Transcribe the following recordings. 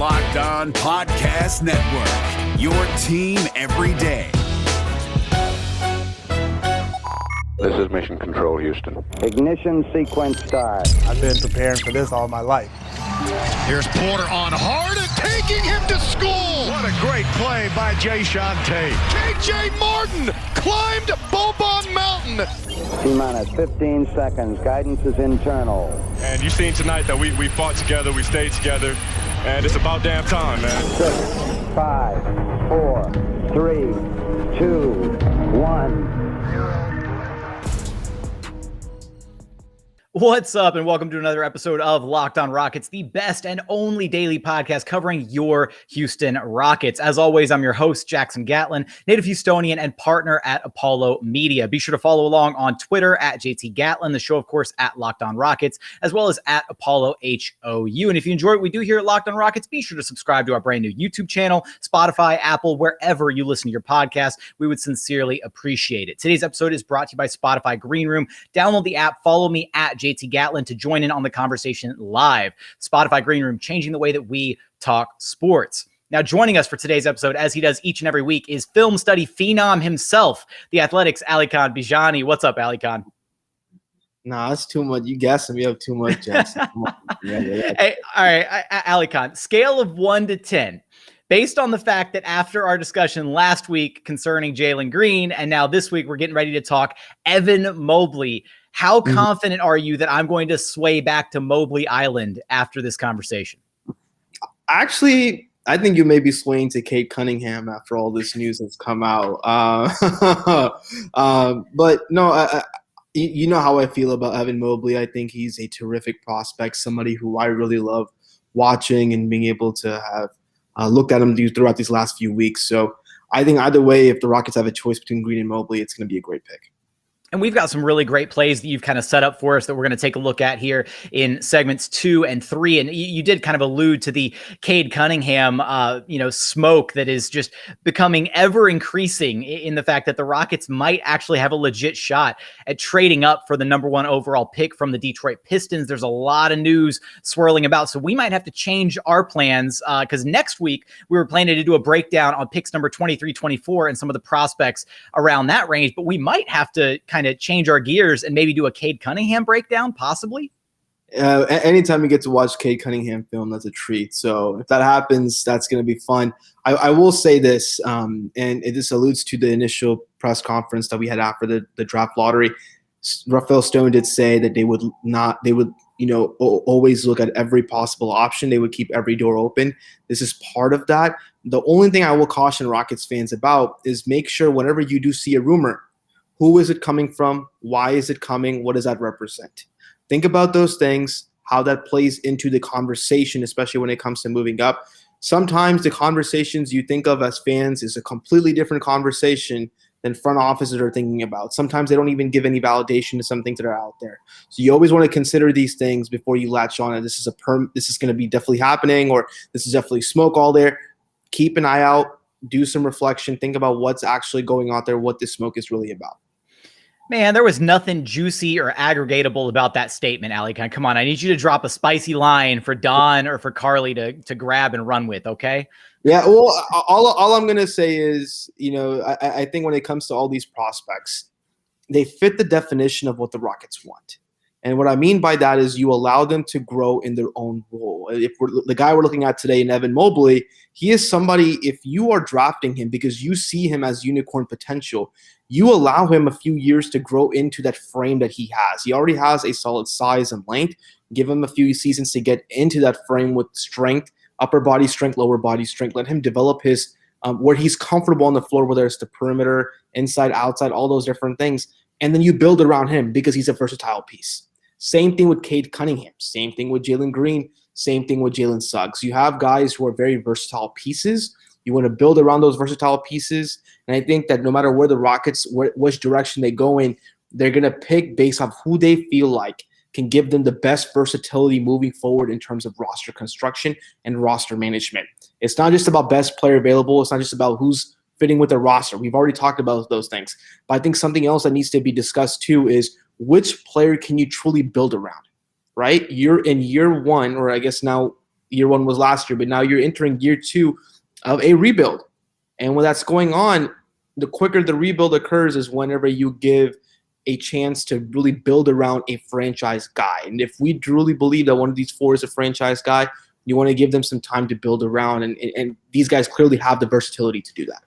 Locked On Podcast Network, your team every day. This is Mission Control, Houston. Ignition sequence start. I've been preparing for this all my life. Here's Porter on hard and taking him to school. What a great play by Jae'Sean. KJ Martin climbed Bobon Mountain. T-minus 15 seconds. Guidance is internal. And you've seen tonight that we fought together, we stayed together, and it's about damn time, man. 6, 5, 4, 3, 2, 1. What's up, and welcome to another episode of Locked On Rockets, the best and only daily podcast covering your Houston Rockets. As always, I'm your host, Jackson Gatlin, native Houstonian and partner at Apollo Media. Be sure to follow along on Twitter at JT Gatlin, the show, of course, at Locked On Rockets, as well as at Apollo HOU. And if you enjoy what we do here at Locked On Rockets, be sure to subscribe to our brand new YouTube channel, Spotify, Apple, wherever you listen to your podcast. We would sincerely appreciate it. Today's episode is brought to you by Spotify Green Room. Download the app, follow me at JT Gatlin to join in on the conversation live. Spotify Green Room, changing the way that we talk sports. Now, joining us for today's episode, as he does each and every week, is film study phenom himself, the Athletic's Alykhan Bijani. What's up, Alykhan? Nah, that's too much. You guessing me up too much, Jackson. Hey, all right, Alykhan, scale of 1 to 10. Based on the fact that after our discussion last week concerning Jalen Green, and now this week we're getting ready to talk Evan Mobley, how confident are you that I'm going to sway back to Mobley Island after this conversation? Actually, I think you may be swaying to Cade Cunningham after all this news that's come out. But no, you know how I feel about Evan Mobley. I think he's a terrific prospect, somebody who I really love watching and being able to have looked at him throughout these last few weeks. So I think either way, if the Rockets have a choice between Green and Mobley, it's going to be a great pick. And we've got some really great plays that you've kind of set up for us that we're going to take a look at here in segments 2 and 3. And you did kind of allude to the Cade Cunningham, smoke that is just becoming ever increasing in the fact that the Rockets might actually have a legit shot at trading up for the number 1 overall pick from the Detroit Pistons. There's a lot of news swirling about, so we might have to change our plans because next week we were planning to do a breakdown on picks number 23, 24 and some of the prospects around that range, but we might have to kind of change our gears and maybe do a Cade Cunningham breakdown, possibly. Anytime you get to watch Cade Cunningham film, that's a treat. So if that happens, that's going to be fun. I will say this, and this alludes to the initial press conference that we had after the draft lottery. Rafael Stone did say that they would always look at every possible option. They would keep every door open. This is part of that. The only thing I will caution Rockets fans about is make sure whenever you do see a rumor, who is it coming from? Why is it coming? What does that represent? Think about those things, how that plays into the conversation, especially when it comes to moving up. Sometimes the conversations you think of as fans is a completely different conversation than front offices are thinking about. Sometimes they don't even give any validation to some things that are out there. So you always want to consider these things before you latch on. And this is going to be definitely happening, or this is definitely smoke all there. Keep an eye out, do some reflection, think about what's actually going on there, what this smoke is really about. Man, there was nothing juicy or aggregatable about that statement, Alykhan. Come on, I need you to drop a spicy line for Don or for Carly to grab and run with, okay? Yeah, well, all I'm going to say is, I think when it comes to all these prospects, they fit the definition of what the Rockets want. And what I mean by that is you allow them to grow in their own role. If the guy we're looking at today, in Evan Mobley, he is somebody, if you are drafting him because you see him as unicorn potential, you allow him a few years to grow into that frame that he has. He already has a solid size and length. Give him a few seasons to get into that frame with strength, upper body strength, lower body strength. Let him develop his where he's comfortable on the floor, whether it's the perimeter, inside, outside, all those different things. And then you build around him because he's a versatile piece. Same thing with Cade Cunningham. Same thing with Jalen Green. Same thing with Jalen Suggs. You have guys who are very versatile pieces. You want to build around those versatile pieces. And I think that no matter where the Rockets, which direction they go in, they're going to pick based off who they feel like can give them the best versatility moving forward in terms of roster construction and roster management. It's not just about best player available. It's not just about who's fitting with the roster. We've already talked about those things. But I think something else that needs to be discussed too is which player can you truly build around, right? You're in year one, or I guess now year one was last year, but now you're entering year two of a rebuild. And when that's going on, the quicker the rebuild occurs is whenever you give a chance to really build around a franchise guy. And if we truly believe that one of these four is a franchise guy, you want to give them some time to build around. And these guys clearly have the versatility to do that.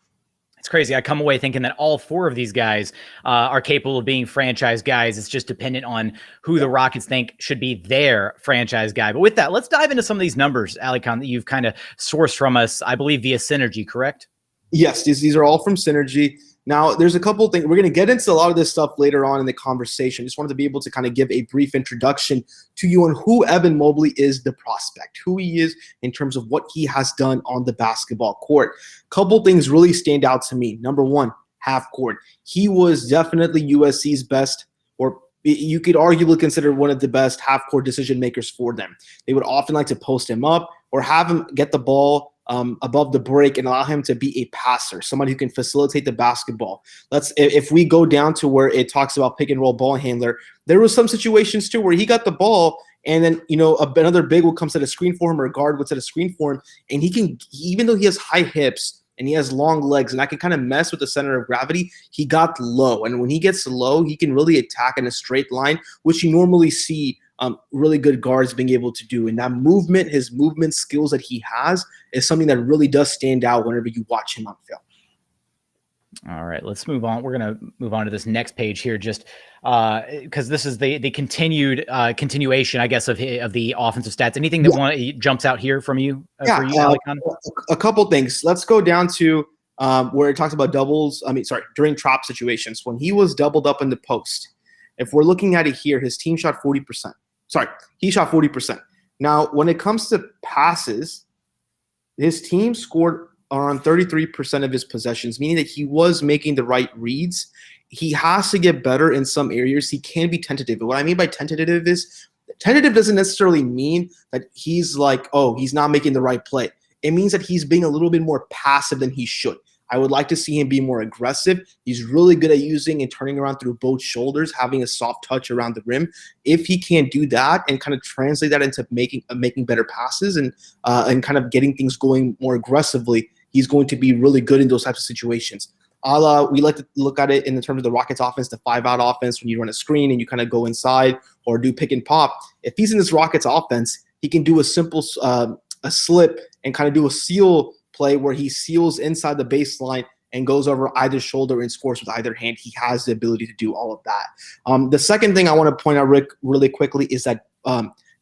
It's crazy. I come away thinking that all four of these guys are capable of being franchise guys. It's just dependent on who the Rockets think should be their franchise guy. But with that, let's dive into some of these numbers, Alykhan, that you've kind of sourced from us, I believe, via Synergy, correct? Yes, these are all from Synergy. Now, there's a couple of things. We're going to get into a lot of this stuff later on in the conversation. Just wanted to be able to kind of give a brief introduction to you on who Evan Mobley is, the prospect, who he is in terms of what he has done on the basketball court. Couple things really stand out to me. Number one, half court. He was definitely USC's best, or you could arguably consider one of the best half court decision makers for them. They would often like to post him up or have him get the ball above the break and allow him to be a passer, somebody who can facilitate the basketball. If we go down to where it talks about pick and roll ball handler, there was some situations too where he got the ball and then, another big will come set a screen for him or a guard would set a screen for him. And he can, even though he has high hips and he has long legs and I can kind of mess with the center of gravity, he got low. And when he gets low, he can really attack in a straight line, which you normally see really good guards being able to do. And that movement, his movement skills that he has is something that really does stand out whenever you watch him on film. All right, let's move on. We're going to move on to this next page here, just because this is the continuation, I guess, of the offensive stats. Anything that jumps out here from you? For you, Alykhan? A couple things. Let's go down to where it talks about during trap situations. When he was doubled up in the post, if we're looking at it here, his team shot 40%. He shot 40%. Now, when it comes to passes, his team scored around 33% of his possessions, meaning that he was making the right reads. He has to get better in some areas. He can be tentative. But what I mean by tentative is tentative doesn't necessarily mean that he's like, oh, he's not making the right play. It means that he's being a little bit more passive than he should. I would like to see him be more aggressive. He's really good at using and turning around through both shoulders, having a soft touch around the rim. If he can't do that and kind of translate that into making better passes and kind of getting things going more aggressively, he's going to be really good in those types of situations. We like to look at it in terms of the Rockets offense, the 5-out offense, when you run a screen and you kind of go inside or do pick and pop. If he's in this Rockets offense, he can do a simple a slip and kind of do a seal play where he seals inside the baseline and goes over either shoulder and scores with either hand. He has the ability to do all of that. The second thing I want to point out, Rick, really quickly is that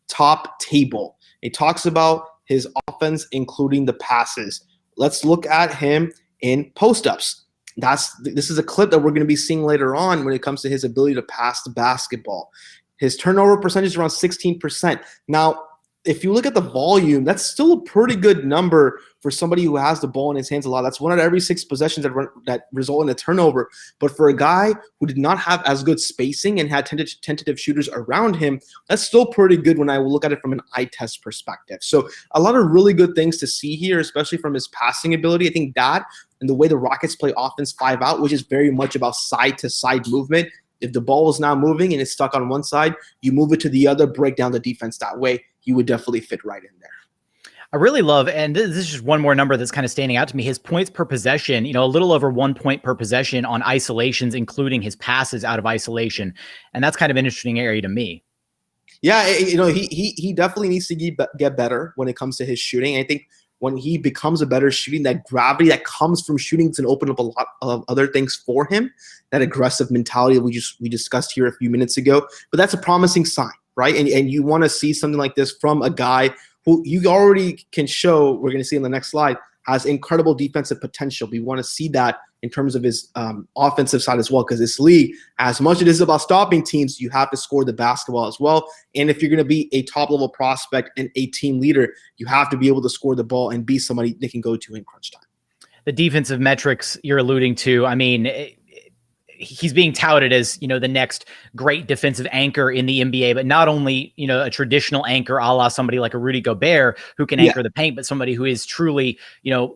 top table. It talks about his offense, including the passes. Let's look at him in post-ups. This is a clip that we're going to be seeing later on when it comes to his ability to pass the basketball. His turnover percentage is around 16%. Now, if you look at the volume, that's still a pretty good number for somebody who has the ball in his hands a lot. That's 1 out of every 6 possessions that result in a turnover. But for a guy who did not have as good spacing and had tentative shooters around him, that's still pretty good when I look at it from an eye test perspective. So a lot of really good things to see here, especially from his passing ability. I think that and the way the Rockets play offense 5-out, which is very much about side-to-side movement. If the ball is now moving and it's stuck on one side, you move it to the other, break down the defense that way. You would definitely fit right in there. I really love, and this is just one more number that's kind of standing out to me, his points per possession, a little over 1 point per possession on isolations, including his passes out of isolation. And that's kind of an interesting area to me. Yeah, he definitely needs to get better when it comes to his shooting. I think when he becomes a better shooting, that gravity that comes from shooting can open up a lot of other things for him, that aggressive mentality that we discussed here a few minutes ago. But that's a promising sign, right? And you want to see something like this from a guy who you already can show, we're going to see in the next slide, has incredible defensive potential. We want to see that in terms of his offensive side as well, because this league, as much as it is about stopping teams, you have to score the basketball as well. And if you're going to be a top-level prospect and a team leader, you have to be able to score the ball and be somebody they can go to in crunch time. The defensive metrics you're alluding to, I mean, he's being touted as, the next great defensive anchor in the NBA, but not only, a traditional anchor a la somebody like a Rudy Gobert who can anchor the paint, but somebody who is truly,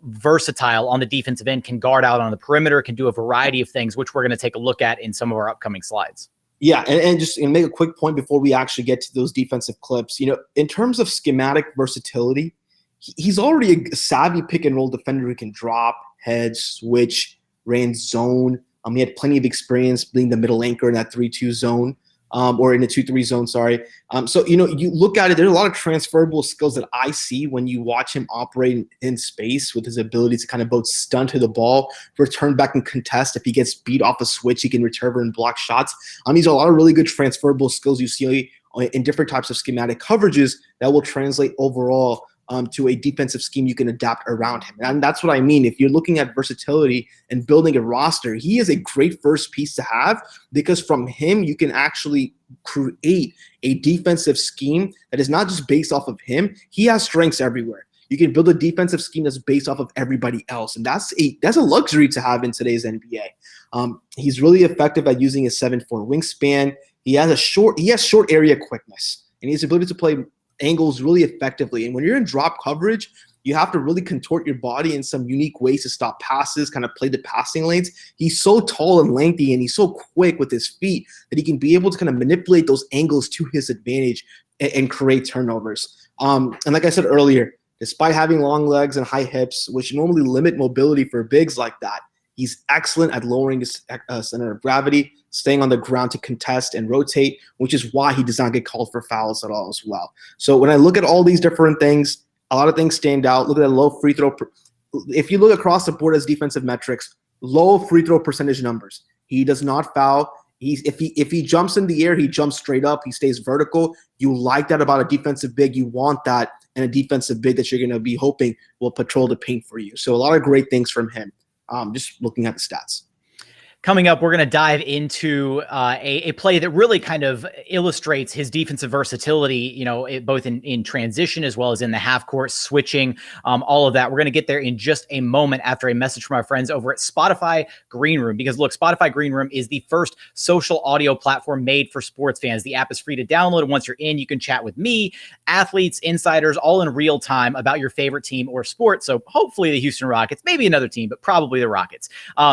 versatile on the defensive end, can guard out on the perimeter, can do a variety of things, which we're going to take a look at in some of our upcoming slides. Yeah, and just make a quick point before we actually get to those defensive clips. In terms of schematic versatility, he's already a savvy pick and roll defender who can drop, hedge, switch, ran zone. He had plenty of experience being the middle anchor in that 3-2 zone, or in the 2-3 zone, sorry. So, you look at it, there's a lot of transferable skills that I see when you watch him operate in space with his ability to kind of both stunt to the ball, return back and contest. If he gets beat off a switch, he can return and block shots. These are a lot of really good transferable skills you see in different types of schematic coverages that will translate overall to a defensive scheme you can adapt around him. And that's what I mean. If you're looking at versatility and building a roster, he is a great first piece to have, because from him, you can actually create a defensive scheme that is not just based off of him. He has strengths everywhere. You can build a defensive scheme that's based off of everybody else. And that's a luxury to have in today's NBA. He's really effective at using his 7'4" wingspan. He has short area quickness, and he has the ability to play angles really effectively. And when you're in drop coverage, you have to really contort your body in some unique ways to stop passes, kind of play the passing lanes. He's so tall and lengthy, and he's so quick with his feet that he can be able to kind of manipulate those angles to his advantage and create turnovers. And like I said earlier, despite having long legs and high hips, which normally limit mobility for bigs like that, he's excellent at lowering his center of gravity, staying on the ground to contest and rotate, which is why he does not get called for fouls at all as well. So when I look at all these different things, a lot of things stand out. Look at that low free throw. If you look across the board as defensive metrics, low free throw percentage numbers. He does not foul. If he jumps in the air, he jumps straight up. He stays vertical. You like that about a defensive big. You want that in a defensive big that you're going to be hoping will patrol the paint for you. So a lot of great things from him. Just looking at the stats. Coming up, we're going to dive into a play that really kind of illustrates his defensive versatility, both in transition as well as in the half court switching, all of that. We're going to get there in just a moment after a message from our friends over at Spotify Green Room. Because look, Spotify Green Room is the first social audio platform made for sports fans. The app is free to download, and once you're in, you can chat with me, athletes, insiders, all in real time about your favorite team or sport. So hopefully the Houston Rockets, maybe another team, but probably the Rockets.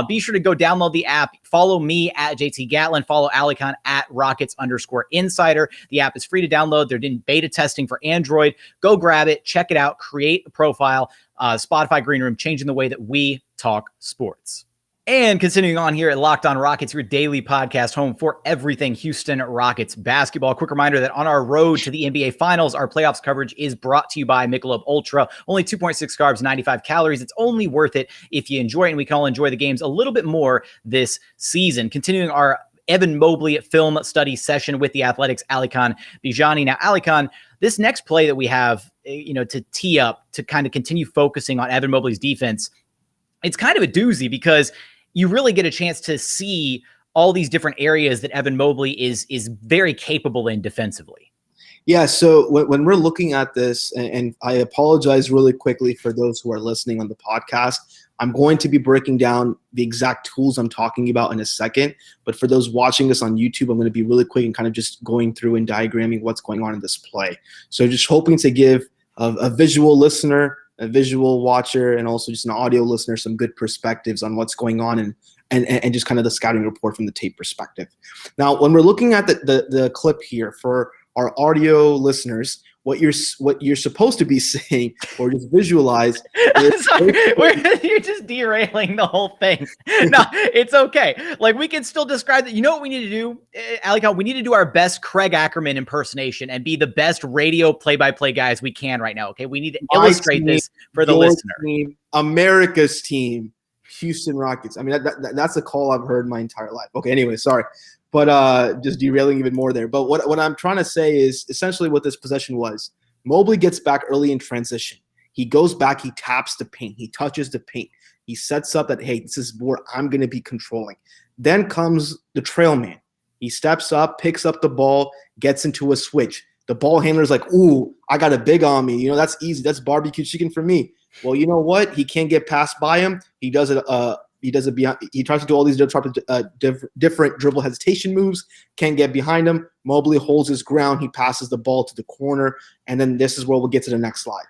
Be sure to go download the app. Follow me at Jackson Gatlin. Follow Alykhan at Rockets_insider. The app is free to download. They're doing beta testing for Android. Go grab it, check it out, create a profile. Spotify Green Room, changing the way that we talk sports. And continuing on here at Locked On Rockets, your daily podcast home for everything Houston Rockets basketball. Quick reminder that on our road to the NBA Finals, our playoffs coverage is brought to you by Michelob Ultra. Only 2.6 carbs, 95 calories. It's only worth it if you enjoy it, and we can all enjoy the games a little bit more this season. Continuing our Evan Mobley film study session with the Athletics' Alykhan Bijani. Now, Alykhan, this next play that we have, to tee up to kind of continue focusing on Evan Mobley's defense, it's kind of a doozy because you really get a chance to see all these different areas that Evan Mobley is very capable in defensively. Yeah, so when we're looking at this, and I apologize really quickly for those who are listening on the podcast, I'm going to be breaking down the exact tools I'm talking about in a second. But for those watching us on YouTube, I'm going to be really quick and kind of just going through and diagramming what's going on in this play. So just hoping to give a visual listener, a visual watcher, and also just an audio listener some good perspectives on what's going on and just kind of the scouting report from the tape perspective. Now, when we're looking at the clip here for our audio listeners, what you're supposed to be saying or just visualize is you're just derailing the whole thing. No, it's okay. Like, we can still describe that. You know what we need to do, Alykhan? We need to do our best Craig Ackerman impersonation and be the best radio play-by-play guys we can right now. Okay, we need to illustrate this for the listener. Team, America's team, Houston Rockets. I mean, that's a call I've heard my entire life. Okay, anyway, sorry. But just derailing even more there. But what I'm trying to say is essentially what this possession was. Mobley gets back early in transition. He goes back, he taps the paint, he touches the paint. He sets up that, hey, this is where I'm going to be controlling. Then comes the trail man. He steps up, picks up the ball, gets into a switch. The ball handler's like, ooh, I got a big on me. That's easy. That's barbecue chicken for me. Well, you know what? He can't get passed by him. He does it. He does it beyond. He tries to do all these different dribble hesitation moves. Can't get behind him. Mobley holds his ground. He passes the ball to the corner, and then this is where we'll get to the next slide.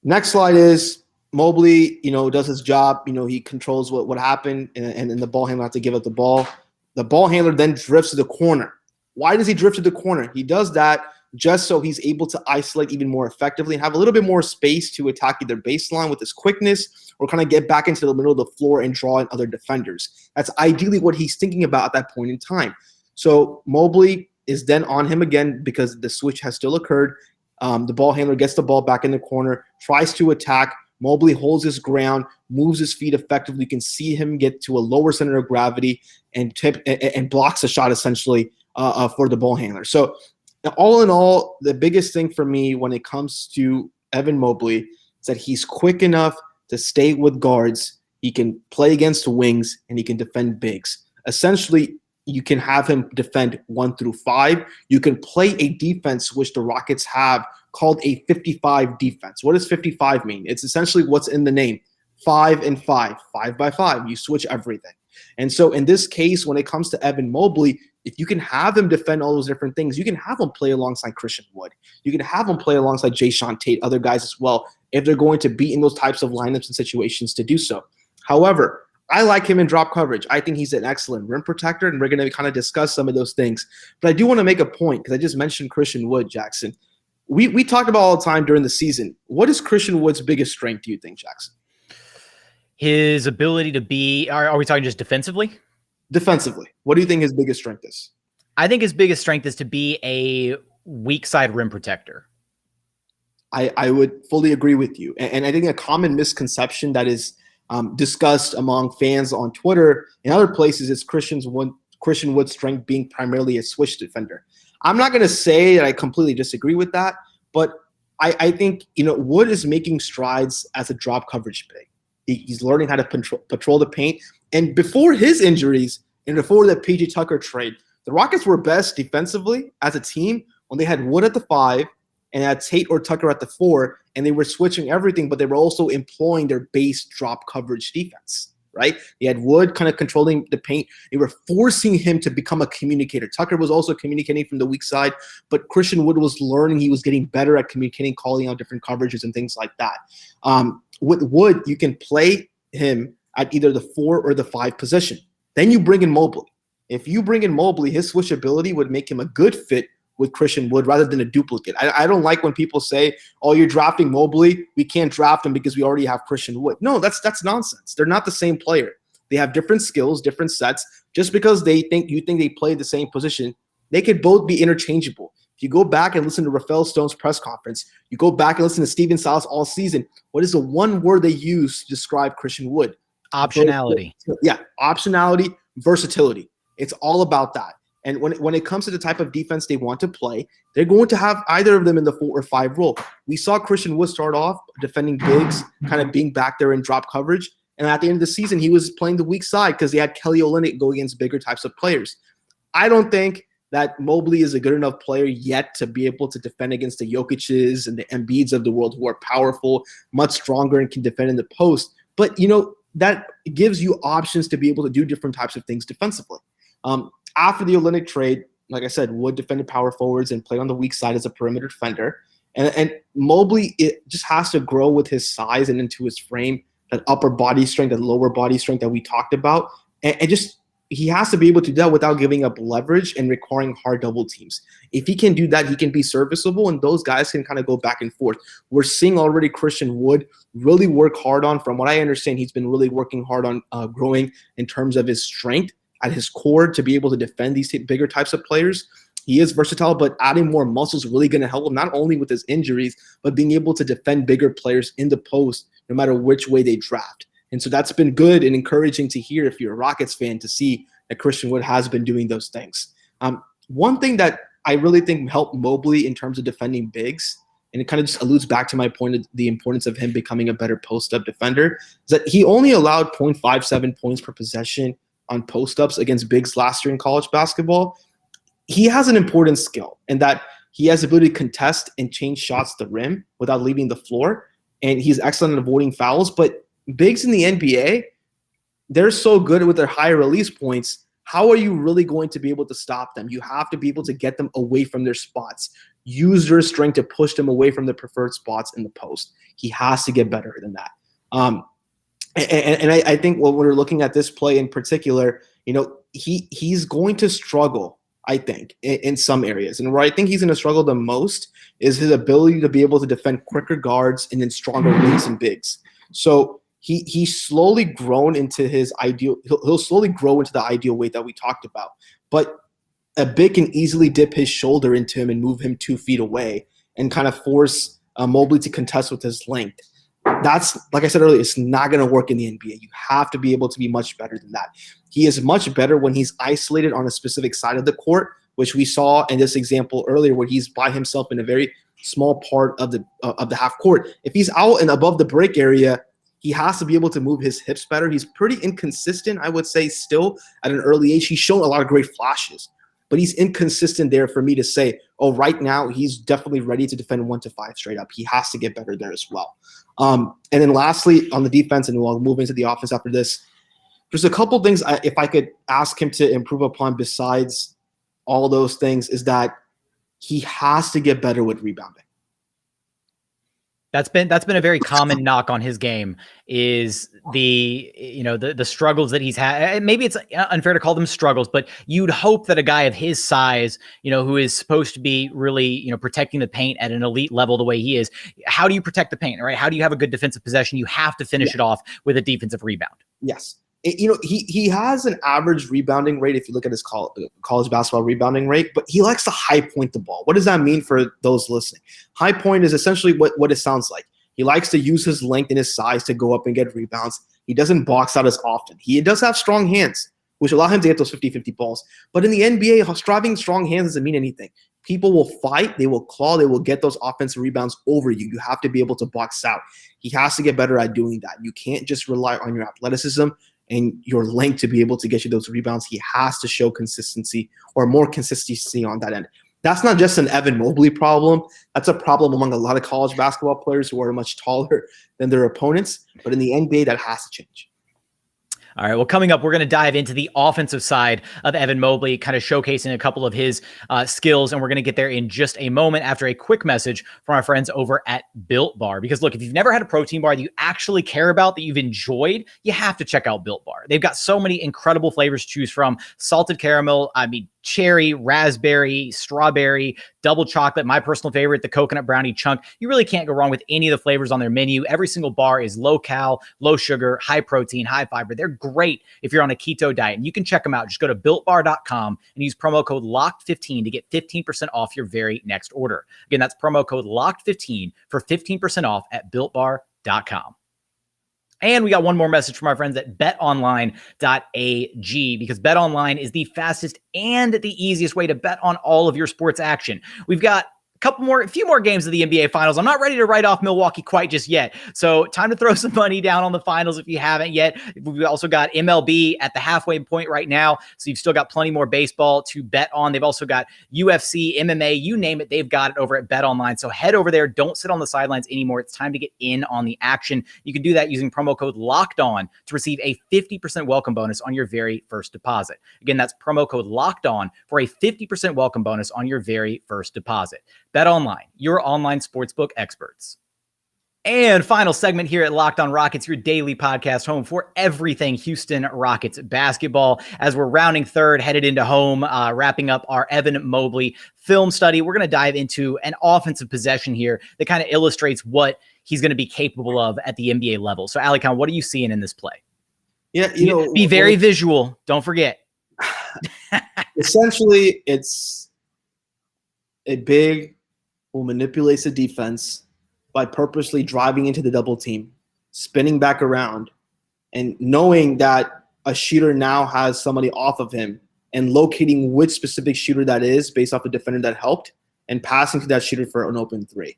Next slide is Mobley, does his job. He controls what happened, and then the ball handler has to give up the ball. The ball handler then drifts to the corner. Why does he drift to the corner? He does that just so he's able to isolate even more effectively and have a little bit more space to attack either baseline with his quickness or kind of get back into the middle of the floor and draw in other defenders. That's ideally what he's thinking about at that point in time. So Mobley is then on him again because the switch has still occurred. The ball handler gets the ball back in the corner, tries to attack. Mobley holds his ground, moves his feet effectively. You can see him get to a lower center of gravity and blocks a shot essentially for the ball handler. So all in all, the biggest thing for me when it comes to Evan Mobley is that he's quick enough to stay with guards. He can play against wings and he can defend bigs. Essentially, you can have him defend 1 through 5. You can play a defense, which the Rockets have, called a 55 defense. What does 55 mean? It's essentially what's in the name. 5 and 5, 5 by 5. You switch everything. And so in this case, when it comes to Evan Mobley, if you can have him defend all those different things, you can have him play alongside Christian Wood. You can have him play alongside Jae'Sean Tate, other guys as well, if they're going to be in those types of lineups and situations to do so. However, I like him in drop coverage. I think he's an excellent rim protector, and we're going to kind of discuss some of those things. But I do want to make a point because I just mentioned Christian Wood, Jackson. We talked about all the time during the season. What is Christian Wood's biggest strength, do you think, Jackson? His ability to be – are we talking just defensively? Defensively. What do you think his biggest strength is? I think his biggest strength is to be a weak side rim protector. I would fully agree with you. And I think a common misconception that is discussed among fans on Twitter and other places is Christian Wood's strength being primarily a switch defender. I'm not going to say that I completely disagree with that, but I think Wood is making strides as a drop coverage big. He's learning how to patrol the paint. And before his injuries and before the PJ Tucker trade, the Rockets were best defensively as a team when they had Wood at the 5 and had Tate or Tucker at the 4, and they were switching everything, but they were also employing their base drop coverage defense, right? They had Wood kind of controlling the paint. They were forcing him to become a communicator. Tucker was also communicating from the weak side, but Christian Wood was learning. He was getting better at communicating, calling out different coverages and things like that. With Wood, you can play him at either the 4 or the 5 position. Then you bring in Mobley. If you bring in Mobley, his switchability would make him a good fit with Christian Wood rather than a duplicate. I don't like when people say, oh, you're drafting Mobley, we can't draft him because we already have Christian Wood. No, that's nonsense. They're not the same player. They have different skills, different sets. Just because you think they play the same position, they could both be interchangeable. If you go back and listen to Rafael Stone's press conference, you go back and listen to Stephen Silas all season, what is the one word they use to describe Christian Wood? Optionality. Yeah, optionality, versatility. It's all about that. And when it comes to the type of defense they want to play, they're going to have either of them in the 4 or 5 role. We saw Christian Wood start off defending bigs, kind of being back there in drop coverage. And at the end of the season, he was playing the weak side because they had Kelly Olynyk go against bigger types of players. I don't think that Mobley is a good enough player yet to be able to defend against the Jokic's and the Embiids of the world who are powerful, much stronger, and can defend in the post. But, that gives you options to be able to do different types of things defensively. After the Olynyk trade, like I said, Wood defended power forwards and played on the weak side as a perimeter defender. And Mobley, it just has to grow with his size and into his frame, that upper body strength, that lower body strength that we talked about. And just he has to be able to do that without giving up leverage and requiring hard double teams. If he can do that, he can be serviceable, and those guys can kind of go back and forth. We're seeing already Christian Wood really work hard on, from what I understand, he's been really working hard on growing in terms of his strength at his core to be able to defend these bigger types of players. He is versatile, but adding more muscle is really going to help him, not only with his injuries, but being able to defend bigger players in the post, no matter which way they draft. And so that's been good and encouraging to hear if you're a Rockets fan, to see that Christian Wood has been doing those things. One thing that I really think helped Mobley in terms of defending bigs, and it kind of just alludes back to my point of the importance of him becoming a better post-up defender, is that he only allowed 0.57 points per possession on post-ups against bigs last year in college basketball. He has an important skill in that he has the ability to contest and change shots to the rim without leaving the floor, and he's excellent at avoiding fouls. But bigs in the NBA, they're so good with their high release points. How are you really going to be able to stop them? You have to be able to get them away from their spots. Use your strength to push them away from the preferred spots in the post. He has to get better than that. And I think when we're looking at this play in particular, he's going to struggle, I think, in some areas. And where I think he's going to struggle the most is his ability to be able to defend quicker guards and then stronger wings and bigs. So he's slowly grown into his ideal. He'll slowly grow into the ideal weight that we talked about. But a big can easily dip his shoulder into him and move him 2 feet away and kind of force Mobley to contest with his length. That's, like I said earlier, it's not going to work in the NBA. You have to be able to be much better than that. He is much better when he's isolated on a specific side of the court, which we saw in this example earlier where he's by himself in a very small part of the half court. If he's out and above the break area, he has to be able to move his hips better. He's pretty inconsistent, I would say, still at an early age. He's shown a lot of great flashes, but he's inconsistent there for me to say, oh, right now he's definitely ready to defend 1 to 5 straight up. He has to get better there as well. And then lastly, on the defense, and we'll move into the offense after this, there's a couple things if I could ask him to improve upon besides all those things is that he has to get better with rebounding. That's been a very common knock on his game is the struggles that he's had. Maybe it's unfair to call them struggles, but you'd hope that a guy of his size, who is supposed to be really, protecting the paint at an elite level the way he is, how do you protect the paint, right? How do you have a good defensive possession? You have to finish it off with a defensive rebound. Yes. He has an average rebounding rate if you look at his college basketball rebounding rate, but he likes to high point the ball. What does that mean for those listening? High point is essentially what it sounds like. He likes to use his length and his size to go up and get rebounds. He doesn't box out as often. He does have strong hands, which allow him to get those 50-50 balls. But in the NBA, having strong hands doesn't mean anything. People will fight, they will claw, they will get those offensive rebounds over you. You have to be able to box out. He has to get better at doing that. You can't just rely on your athleticism and your length to be able to get you those rebounds. He has to show consistency or more consistency on that end. That's not just an Evan Mobley problem. That's a problem among a lot of college basketball players who are much taller than their opponents. But in the NBA, that has to change. All right, well, coming up, we're going to dive into the offensive side of Evan Mobley, kind of showcasing a couple of his skills, and we're going to get there in just a moment after a quick message from our friends over at Built Bar. Because, look, if you've never had a protein bar that you actually care about, that you've enjoyed, you have to check out Built Bar. They've got so many incredible flavors to choose from. Salted caramel, cherry, raspberry, strawberry, double chocolate, my personal favorite, the coconut brownie chunk. You really can't go wrong with any of the flavors on their menu. Every single bar is low cal, low sugar, high protein, high fiber. They're great if you're on a keto diet, and you can check them out. Just go to builtbar.com and use promo code LOCKED15 to get 15% off your very next order. Again, that's promo code LOCKED15 for 15% off at builtbar.com. And we got one more message from our friends at betonline.ag, because BetOnline is the fastest and the easiest way to bet on all of your sports action. We've got a few more games of the NBA Finals. I'm not ready to write off Milwaukee quite just yet. So time to throw some money down on the finals if you haven't yet. We've also got MLB at the halfway point right now. So you've still got plenty more baseball to bet on. They've also got UFC, MMA, you name it. They've got it over at BetOnline. So head over there. Don't sit on the sidelines anymore. It's time to get in on the action. You can do that using promo code LOCKEDON to receive a 50% welcome bonus on your very first deposit. Again, that's promo code LOCKEDON for a 50% welcome bonus on your very first deposit. BetOnline, your online sportsbook experts. And final segment here at Locked On Rockets, your daily podcast home for everything Houston Rockets basketball. As we're rounding third, headed into home, wrapping up our Evan Mobley film study, we're going to dive into an offensive possession here that kind of illustrates what he's going to be capable of at the NBA level. So, Alykhan, what are you seeing in this play? Yeah, be very visual. Don't forget. Essentially, it's a big who manipulates the defense by purposely driving into the double team, spinning back around, and knowing that a shooter now has somebody off of him and locating which specific shooter that is based off the defender that helped and passing to that shooter for an open three.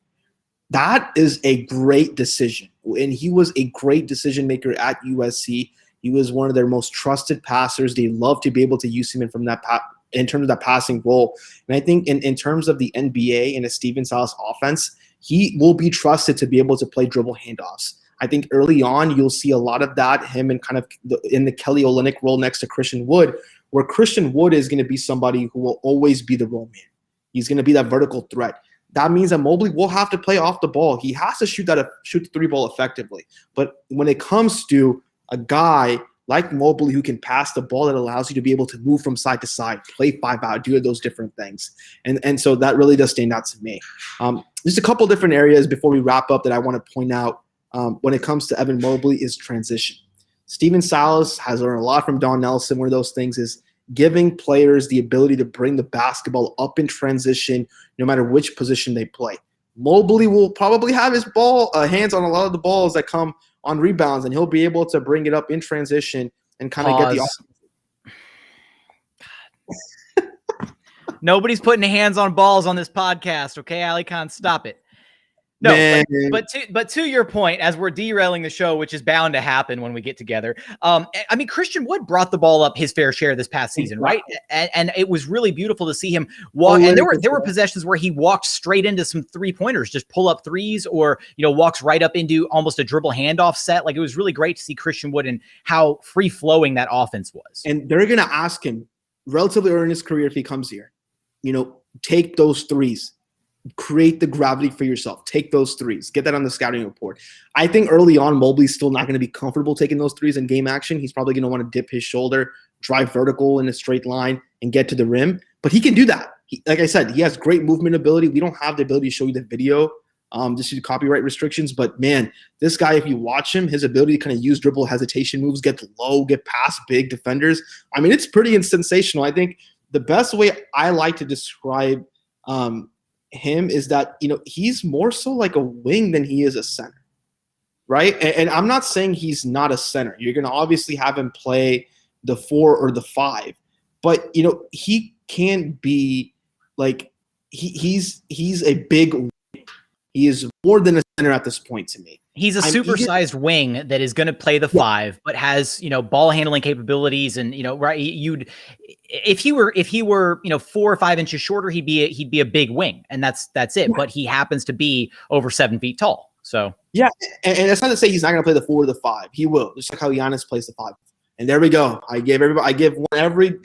That is a great decision. And he was a great decision maker at USC. He was one of their most trusted passers. They love to be able to use him in terms of that passing role. And I think in terms of the NBA and a Stephen Silas offense, he will be trusted to be able to play dribble handoffs. I think early on, you'll see a lot of that, him in in the Kelly Olynyk role next to Christian Wood, where Christian Wood is going to be somebody who will always be the roll man. He's going to be that vertical threat. that means that Mobley will have to play off the ball. He has to shoot the three ball effectively. But when it comes to a guy like Mobley who can pass the ball, that allows you to be able to move from side to side, play 5 out, do those different things. And so that really does stand out to me. There's a couple different areas before we wrap up that I want to point out when it comes to Evan Mobley is transition. Stephen Silas has learned a lot from Don Nelson. One of those things is giving players the ability to bring the basketball up in transition no matter which position they play. Mobley will probably have his hands on a lot of the balls that come on rebounds, and he'll be able to bring it up in transition and kind of get the Nobody's putting hands on balls on this podcast, okay, Alykhan? Stop it. No, but to your point, as we're derailing the show, which is bound to happen when we get together, I mean, Christian Wood brought the ball up his fair share this past season, right? And it was really beautiful to see him walk. And there were possessions where he walked straight into some 3-pointers, just pull up threes, or walks right up into almost a dribble handoff set. Like, it was really great to see Christian Wood and how free flowing that offense was. And they're gonna ask him relatively early in his career if he comes here, take those threes. Create the gravity for yourself. Take those threes. Get that on the scouting report. I think early on, Mobley's still not going to be comfortable taking those threes in game action. He's probably going to want to dip his shoulder, drive vertical in a straight line, and get to the rim. But he can do that. Like I said, he has great movement ability. We don't have the ability to show you the video just due to copyright restrictions. But, man, this guy, if you watch him, his ability to kind of use dribble hesitation moves, get low, get past big defenders. I mean, it's pretty sensational. I think the best way I like to describe him is that he's more so like a wing than he is a center, right? And I'm not saying he's not a center. You're going to obviously have him play the 4 or the 5, but he can be like he's a big wing. He is more than a center at this point to me. He's a supersized wing that is going to play the 5, but has ball handling capabilities, and right. If he were 4 or 5 inches shorter, he'd be a big wing, and that's it. Yeah. But he happens to be over 7 feet tall. So yeah, and that's not to say he's not going to play the 4 or the 5. He will, just like how Giannis plays the 5. And there we go. I give every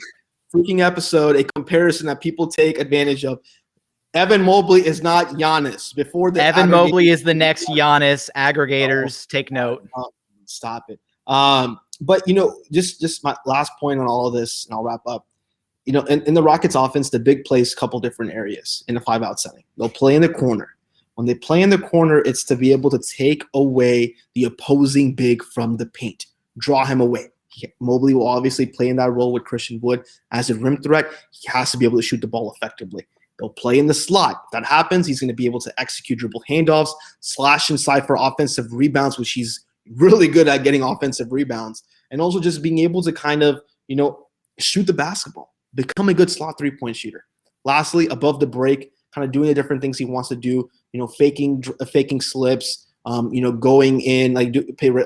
freaking episode a comparison that people take advantage of. Evan Mobley is not Giannis. Evan Mobley is the next Giannis. Aggregators, take note. Stop it. But just my last point on all of this, and I'll wrap up. In the Rockets offense, the big plays a couple different areas in a 5-out setting. They'll play in the corner. When they play in the corner, it's to be able to take away the opposing big from the paint, draw him away. Mobley will obviously play in that role with Christian Wood as a rim threat. He has to be able to shoot the ball effectively. They'll play in the slot. If that happens, he's going to be able to execute dribble handoffs, slash inside for offensive rebounds, which he's really good at getting offensive rebounds, and also just being able to kind of, shoot the basketball, become a good slot 3-point shooter. Lastly, above the break, kind of doing the different things he wants to do, faking slips, going in,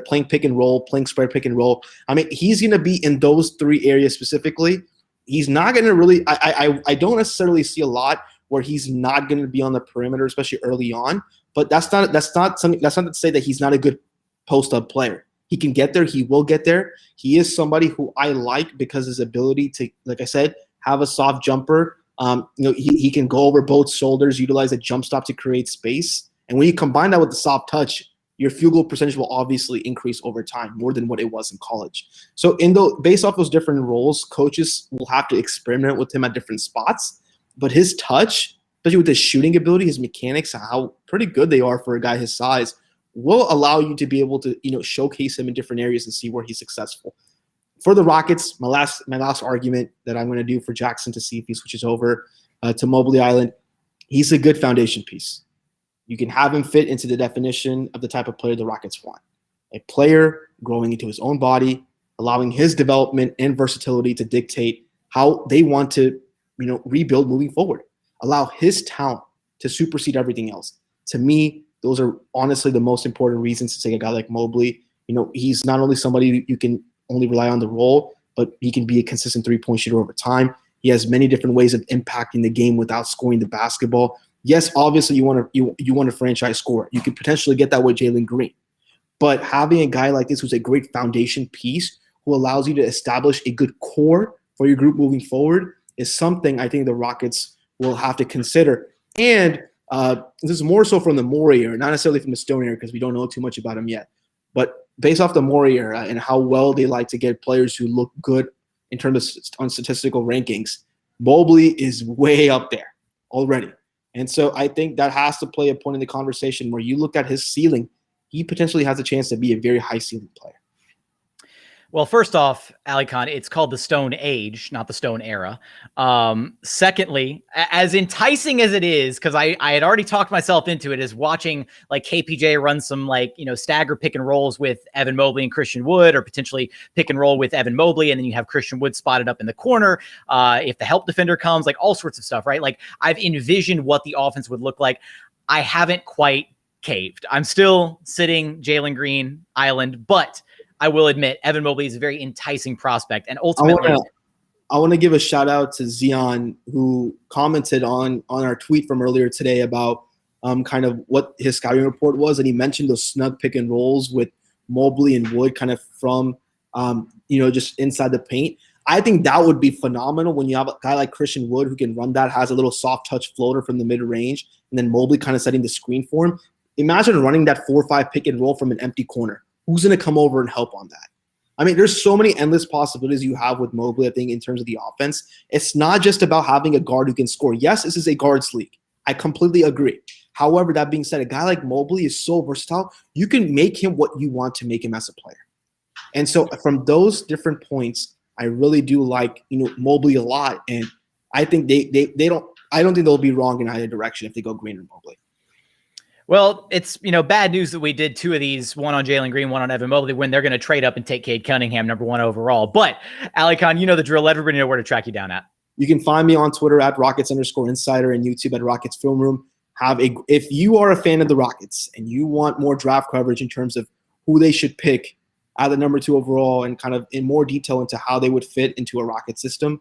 playing pick and roll, playing spread pick and roll. I mean, he's going to be in those 3 areas specifically. He's not going to really – I don't necessarily see a lot where he's not going to be on the perimeter, especially early on. But that's not to say that he's not a good post-up player. He can get there. He will get there. He is somebody who I like because his ability to, like I said, have a soft jumper. He can go over both shoulders, utilize a jump stop to create space. And when you combine that with the soft touch, your field goal percentage will obviously increase over time, more than what it was in college. So based off those different roles, coaches will have to experiment with him at different spots. But his touch, especially with his shooting ability, his mechanics, how pretty good they are for a guy his size, will allow you to be able to showcase him in different areas and see where he's successful. For the Rockets, my last argument that I'm going to do for Jackson to see if he switches over to Mobley Island, he's a good foundation piece. You can have him fit into the definition of the type of player the Rockets want. A player growing into his own body, allowing his development and versatility to dictate how they want to, rebuild moving forward. Allow his talent to supersede everything else. To me, those are honestly the most important reasons to take a guy like Mobley. He's not only somebody you can only rely on the role, but he can be a consistent 3-point shooter over time. He has many different ways of impacting the game without scoring the basketball. Yes, obviously you want a franchise scorer. You could potentially get that with Jalen Green. But having a guy like this who's a great foundation piece who allows you to establish a good core for your group moving forward is something I think the Rockets will have to consider. And This is more so from the Morey era, not necessarily from the Stone era, because we don't know too much about him yet. But based off the Morey era and how well they like to get players who look good in terms of on statistical rankings, Mobley is way up there already. And so I think that has to play a point in the conversation where you look at his ceiling, he potentially has a chance to be a very high ceiling player. Well, first off, Alykhan, it's called the Stone Age, not the Stone Era. Secondly, as enticing as it is, because I had already talked myself into it, is watching like KPJ run some stagger pick and rolls with Evan Mobley and Christian Wood, or potentially pick and roll with Evan Mobley, and then you have Christian Wood spotted up in the corner. If the help defender comes, like all sorts of stuff, right? Like I've envisioned what the offense would look like. I haven't quite caved. I'm still sitting Jalen Green Island, but I will admit Evan Mobley is a very enticing prospect. And ultimately, I want to give a shout out to Zion, who commented on our tweet from earlier today about kind of what his scouting report was. And he mentioned those snug pick and rolls with Mobley and Wood kind of from, just inside the paint. I think that would be phenomenal when you have a guy like Christian Wood who can run that, has a little soft touch floater from the mid range, and then Mobley kind of setting the screen for him. Imagine running that 4-5 pick and roll from an empty corner. Who's going to come over and help on that? I mean, there's so many endless possibilities you have with Mobley, I think, in terms of the offense. It's not just about having a guard who can score. Yes, this is a guards league. I completely agree. However, that being said, a guy like Mobley is so versatile. You can make him what you want to make him as a player. And so from those different points, I really do like, Mobley a lot. And I think I don't think they'll be wrong in either direction if they go Green or Mobley. Well, it's, bad news that we did two of these, one on Jalen Green, one on Evan Mobley, when they're going to trade up and take Cade Cunningham, number 1 overall. But, Alykhan, you know the drill. Let everybody know where to track you down at. You can find me on Twitter at Rockets_insider and YouTube at Rockets Film Room. If you are a fan of the Rockets and you want more draft coverage in terms of who they should pick at the number 2 overall and kind of in more detail into how they would fit into a Rocket system,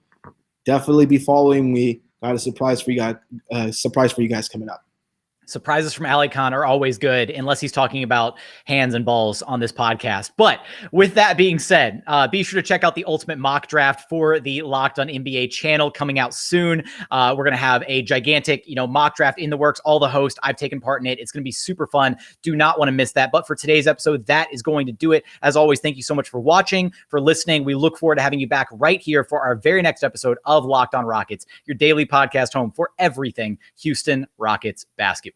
definitely be following me. Got a surprise for you guys coming up. Surprises from Alykhan are always good, unless he's talking about hands and balls on this podcast. But with that being said, be sure to check out the ultimate mock draft for the Locked On NBA channel coming out soon. We're going to have a gigantic, mock draft in the works. All the hosts, I've taken part in it. It's going to be super fun. Do not want to miss that. But for today's episode, that is going to do it. As always, thank you so much for watching, for listening. We look forward to having you back right here for our very next episode of Locked On Rockets, your daily podcast home for everything Houston Rockets basketball.